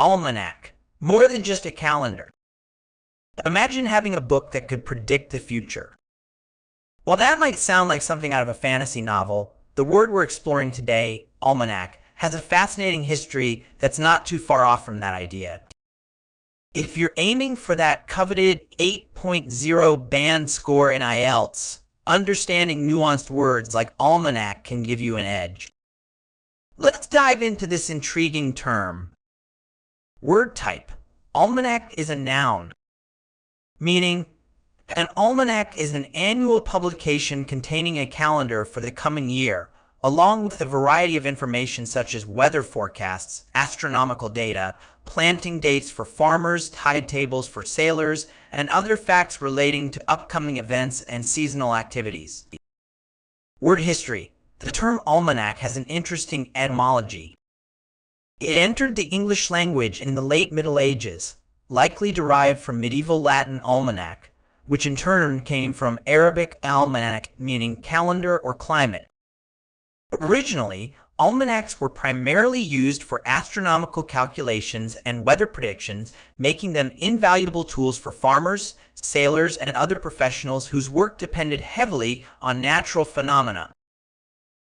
Almanac. More than just a calendar. Imagine having a book that could predict the future. While that might sound like something out of a fantasy novel, the word we're exploring today, almanac, has a fascinating history that's not too far off from that idea. If you're aiming for that coveted 8.0 band score in IELTS, understanding nuanced words like almanac can give you an edge. Let's dive into this intriguing term. Word type. Almanac is a noun, meaning an almanac is an annual publication containing a calendar for the coming year, along with a variety of information such as weather forecasts, astronomical data, planting dates for farmers, tide tables for sailors, and other facts relating to upcoming events and seasonal activities. Word history. The term almanac has an interesting etymology. It entered the English language in the late Middle Ages, likely derived from medieval Latin almanac, which in turn came from Arabic almanac, meaning calendar or climate. Originally, almanacs were primarily used for astronomical calculations and weather predictions, making them invaluable tools for farmers, sailors, and other professionals whose work depended heavily on natural phenomena.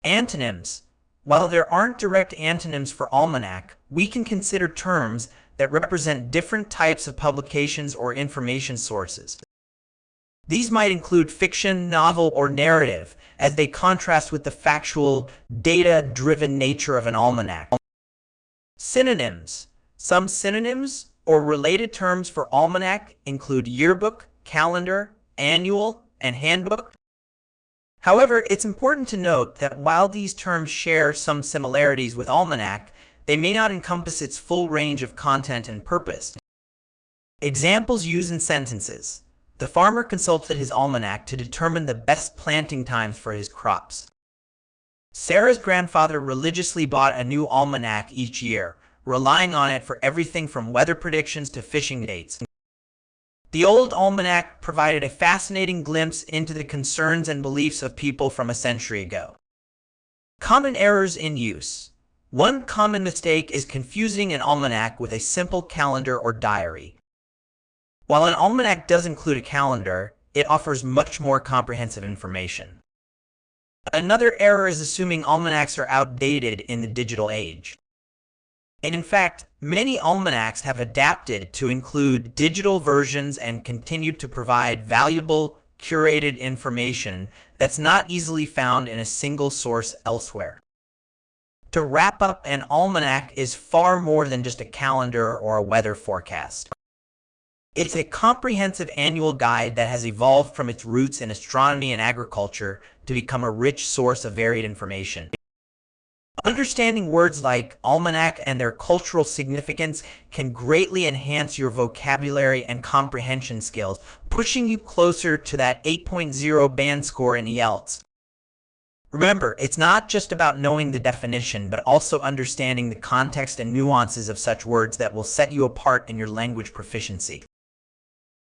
Antonyms. While there aren't direct antonyms for almanac, we can consider terms that represent different types of publications or information sources. These might include fiction, novel, or narrative, as they contrast with the factual, data-driven nature of an almanac. Synonyms. Some synonyms or related terms for almanac include yearbook, calendar, annual, and handbook. However, it's important to note that while these terms share some similarities with almanac, they may not encompass its full range of content and purpose. Examples used in sentences. The farmer consulted his almanac to determine the best planting times for his crops. Sarah's grandfather religiously bought a new almanac each year, relying on it for everything from weather predictions to fishing dates. The old almanac provided a fascinating glimpse into the concerns and beliefs of people from a century ago. Common errors in use. One common mistake is confusing an almanac with a simple calendar or diary. While an almanac does include a calendar, it offers much more comprehensive information. Another error is assuming almanacs are outdated in the digital age. And in fact, many almanacs have adapted to include digital versions and continue to provide valuable, curated information that's not easily found in a single source elsewhere. To wrap up, an almanac is far more than just a calendar or a weather forecast. It's a comprehensive annual guide that has evolved from its roots in astronomy and agriculture to become a rich source of varied information. Understanding words like almanac and their cultural significance can greatly enhance your vocabulary and comprehension skills, pushing you closer to that 8.0 band score in IELTS. Remember, it's not just about knowing the definition, but also understanding the context and nuances of such words that will set you apart in your language proficiency.